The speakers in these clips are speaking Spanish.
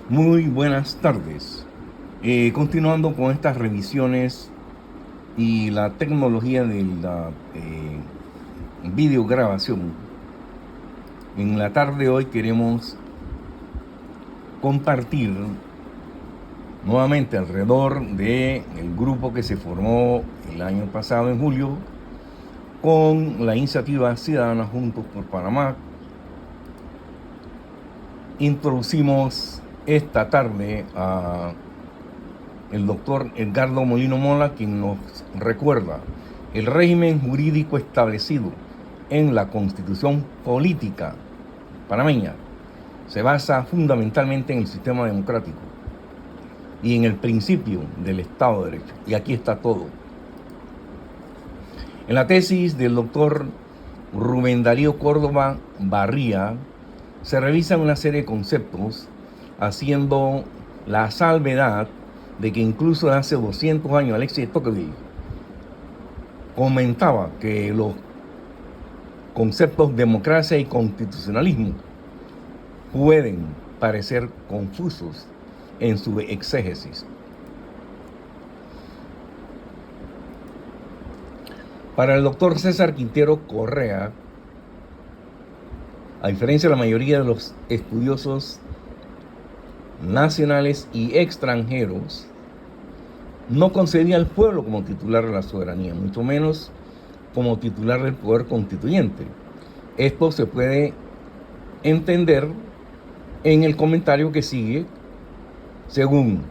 Muy buenas tardes. Continuando con estas revisiones y la tecnología de la videograbación, en la tarde de hoy queremos compartir nuevamente alrededor del grupo que se formó el año pasado en julio con la iniciativa Ciudadana Juntos por Panamá. Introducimos esta tarde a el doctor Edgardo Molino Mola, quien nos recuerda el régimen jurídico establecido en la Constitución política panameña se basa fundamentalmente en el sistema democrático y en el principio del Estado de Derecho. Y aquí está todo. En la tesis del doctor Rubén Darío Córdoba Barría se revisan una serie de conceptos haciendo la salvedad de que incluso hace 200 años Alexis de Tocqueville comentaba que los conceptos democracia y constitucionalismo pueden parecer confusos en su exégesis. Para el doctor César Quintero Correa, a diferencia de la mayoría de los estudiosos nacionales y extranjeros, no concebía al pueblo como titular de la soberanía, mucho menos como titular del poder constituyente. Esto se puede entender en el comentario que sigue, según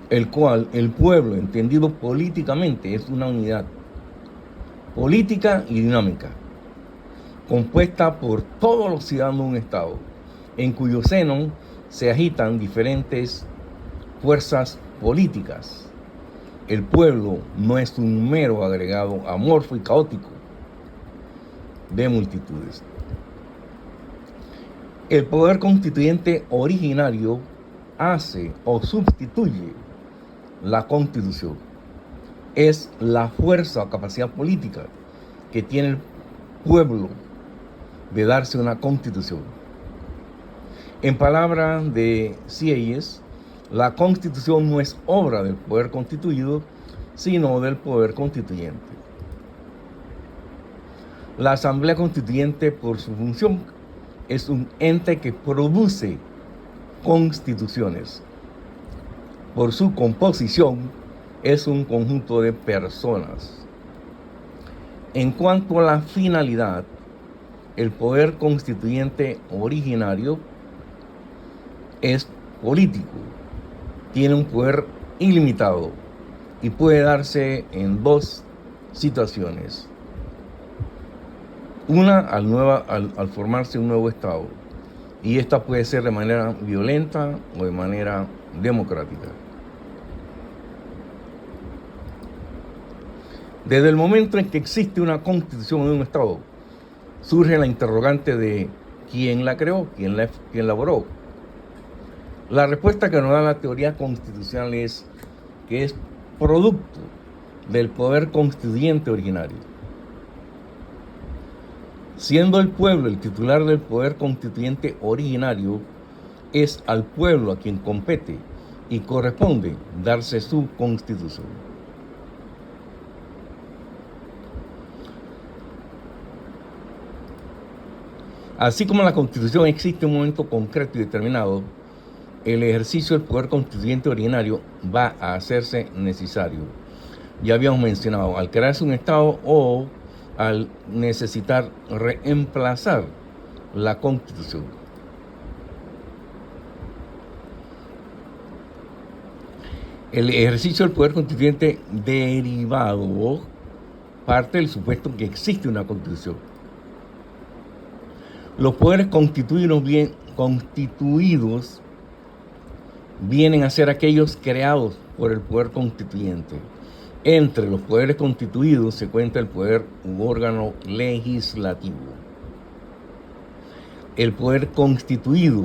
el cual el pueblo, entendido políticamente, es una unidad política y dinámica, compuesta por todos los ciudadanos de un Estado, en cuyo seno se agitan diferentes fuerzas políticas. El pueblo no es un mero agregado amorfo y caótico de multitudes. El poder constituyente originario hace o sustituye la Constitución. Es la fuerza o capacidad política que tiene el pueblo de darse una Constitución. En palabras de Sieyes, la Constitución no es obra del poder constituido, sino del poder constituyente. La Asamblea Constituyente, por su función, es un ente que produce constituciones. Por su composición, es un conjunto de personas. En cuanto a la finalidad, el poder constituyente originario es político, tiene un poder ilimitado y puede darse en dos situaciones. Una, al formarse un nuevo Estado, y esta puede ser de manera violenta o de manera democrática. Desde el momento en que existe una constitución de un Estado, surge la interrogante de quién la creó, quién la elaboró. La respuesta que nos da la teoría constitucional es que es producto del poder constituyente originario. Siendo el pueblo el titular del poder constituyente originario, es al pueblo a quien compete y corresponde darse su constitución. Así como la Constitución existe en un momento concreto y determinado, el ejercicio del poder constituyente originario va a hacerse necesario. Ya habíamos mencionado, al crearse un Estado o al necesitar reemplazar la Constitución. El ejercicio del poder constituyente derivado parte del supuesto que existe una Constitución. Los poderes constituidos vienen a ser aquellos creados por el poder constituyente. Entre los poderes constituidos se cuenta el poder u órgano legislativo. El poder constituido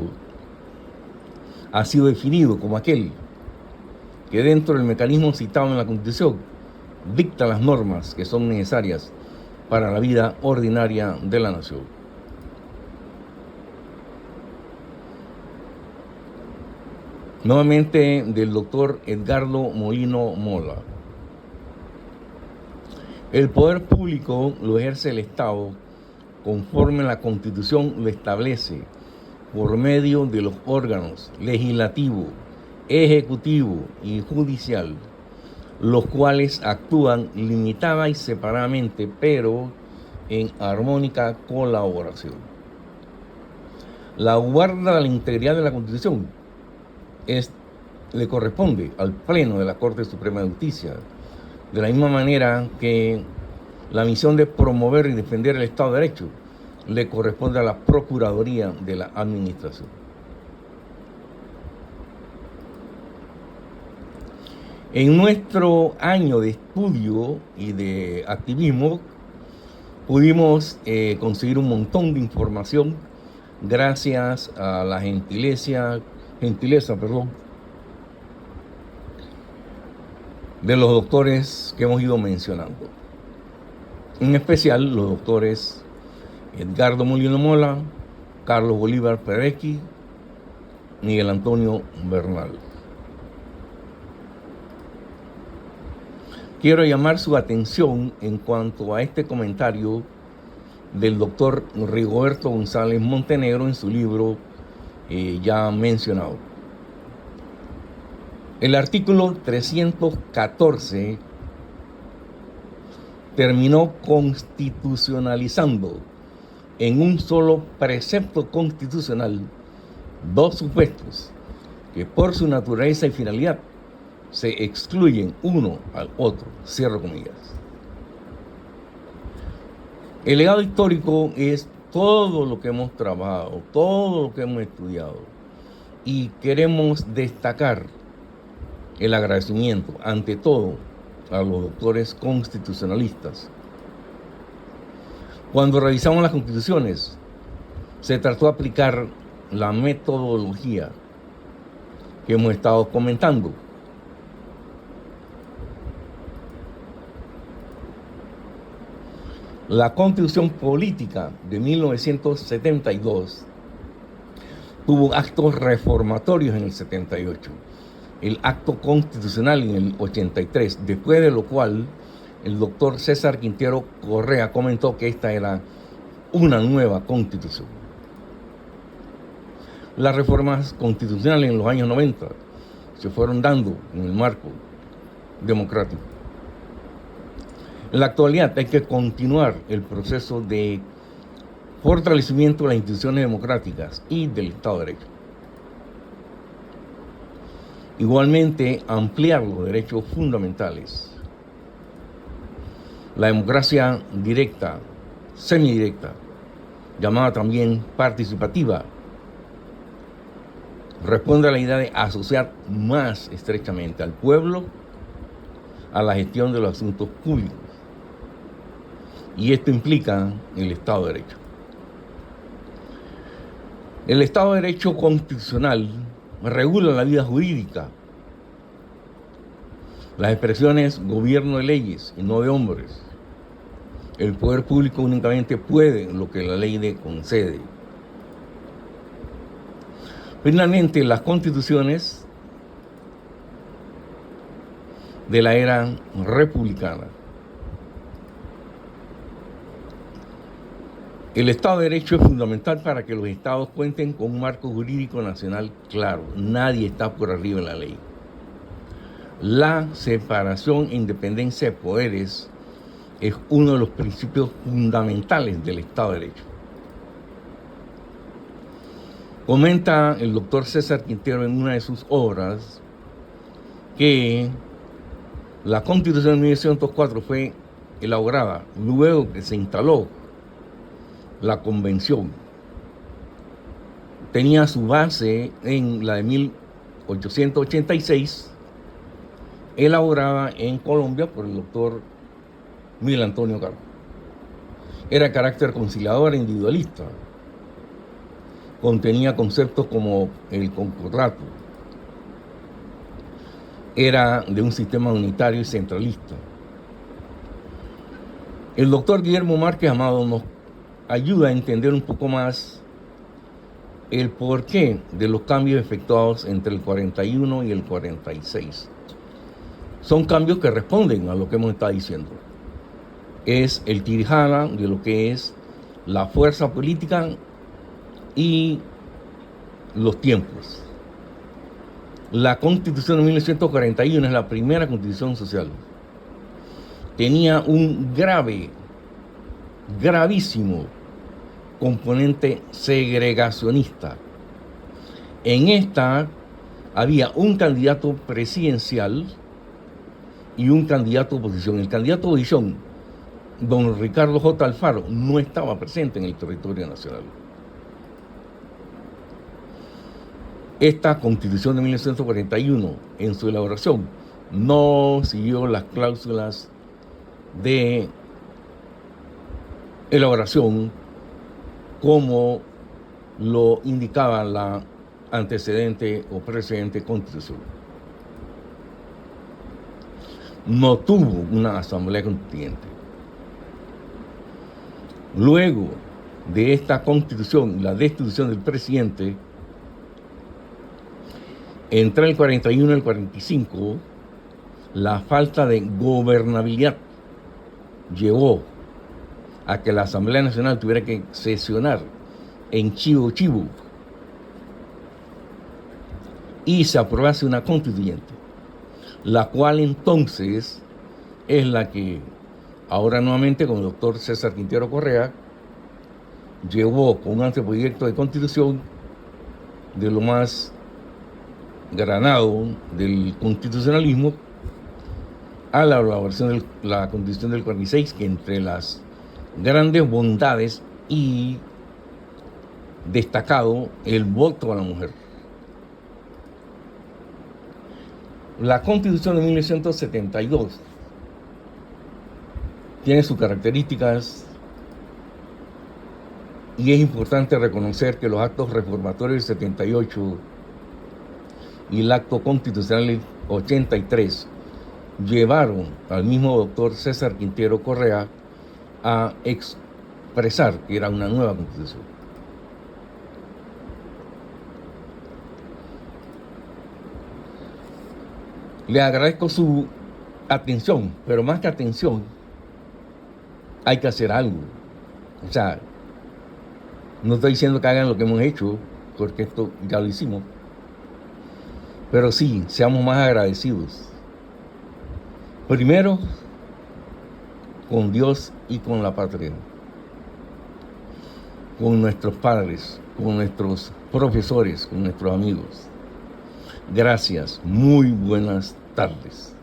ha sido definido como aquel que dentro del mecanismo citado en la Constitución dicta las normas que son necesarias para la vida ordinaria de la nación. nuevamente del doctor Edgardo Molino Mola. El poder público lo ejerce el Estado conforme la Constitución lo establece, por medio de los órganos legislativo, ejecutivo y judicial, los cuales actúan limitada y separadamente, pero en armónica colaboración. La guarda de la integridad de la Constitución le corresponde al Pleno de la Corte Suprema de Justicia, de la misma manera que la misión de promover y defender el Estado de Derecho le corresponde a la Procuraduría de la Administración. En nuestro año de estudio y de activismo pudimos conseguir un montón de información gracias a la gentileza de los doctores que hemos ido mencionando. En especial los doctores Edgardo Molino Mola, Carlos Bolívar Perecki, Miguel Antonio Bernal. Quiero llamar su atención en cuanto a este comentario del doctor Rigoberto González Montenegro en su libro ya mencionado. El artículo 314 terminó constitucionalizando en un solo precepto constitucional dos supuestos que por su naturaleza y finalidad se excluyen uno al otro, cierro comillas. El legado histórico es todo lo que hemos trabajado, todo lo que hemos estudiado, y queremos destacar el agradecimiento, ante todo, a los doctores constitucionalistas. Cuando revisamos las constituciones, se trató de aplicar la metodología que hemos estado comentando. La Constitución Política de 1972 tuvo actos reformatorios en el 78, el acto constitucional en el 83, después de lo cual el doctor César Quintero Correa comentó que esta era una nueva constitución. Las reformas constitucionales en los años 90 se fueron dando en el marco democrático. En la actualidad hay que continuar el proceso de fortalecimiento de las instituciones democráticas y del Estado de Derecho. Igualmente, ampliar los derechos fundamentales. La democracia directa, semidirecta, llamada también participativa, responde a la idea de asociar más estrechamente al pueblo a la gestión de los asuntos públicos. Y esto implica el Estado de Derecho. El Estado de Derecho constitucional regula la vida jurídica, las expresiones gobierno de leyes y no de hombres. El poder público únicamente puede lo que la ley le concede. Finalmente, las constituciones de la era republicana. El Estado de Derecho es fundamental para que los estados cuenten con un marco jurídico nacional claro. Nadie está por arriba de la ley. La separación e independencia de poderes es uno de los principios fundamentales del Estado de Derecho. Comenta el doctor César Quintero en una de sus obras que la Constitución de 1904 fue elaborada luego que se instaló la Convención. Tenía su base en la de 1886, elaborada en Colombia por el doctor Miguel Antonio Carlos. Era de carácter conciliador e individualista. Contenía conceptos como el concordato. Era de un sistema unitario y centralista. El doctor Guillermo Márquez Amado nos ayuda a entender un poco más el porqué de los cambios efectuados entre el 41 y el 46. Son cambios que responden a lo que hemos estado diciendo. Es el tirijala de lo que es la fuerza política y los tiempos. La Constitución de 1941 es la primera constitución social. Tenía un gravísimo componente segregacionista. En esta había un candidato presidencial y un candidato de oposición. El candidato de oposición, don Ricardo J. Alfaro, no estaba presente en el territorio nacional. Esta Constitución de 1941, en su elaboración, no siguió las cláusulas de elaboración como lo indicaba la antecedente o precedente Constitución. No tuvo una asamblea constituyente. Luego de esta Constitución, la destitución del presidente, entre el 41 y el 45, la falta de gobernabilidad llevó a que la Asamblea Nacional tuviera que sesionar en Chivo Chivo y se aprobase una constituyente, la cual entonces es la que ahora nuevamente con el doctor César Quintero Correa llevó con un anteproyecto de constitución de lo más granado del constitucionalismo a la elaboración de la Constitución del 46, que entre las grandes bondades y destacado el voto a la mujer. La Constitución de 1972 tiene sus características y es importante reconocer que los actos reformatorios del 78 y el acto constitucional del 83 llevaron al mismo doctor César Quintero Correa a expresar que era una nueva constitución. Le agradezco su atención, pero más que atención, hay que hacer algo. O sea, no estoy diciendo que hagan lo que hemos hecho, porque esto ya lo hicimos, pero sí, seamos más agradecidos. Primero, con Dios y con la patria, con nuestros padres, con nuestros profesores, con nuestros amigos. Gracias, muy buenas tardes.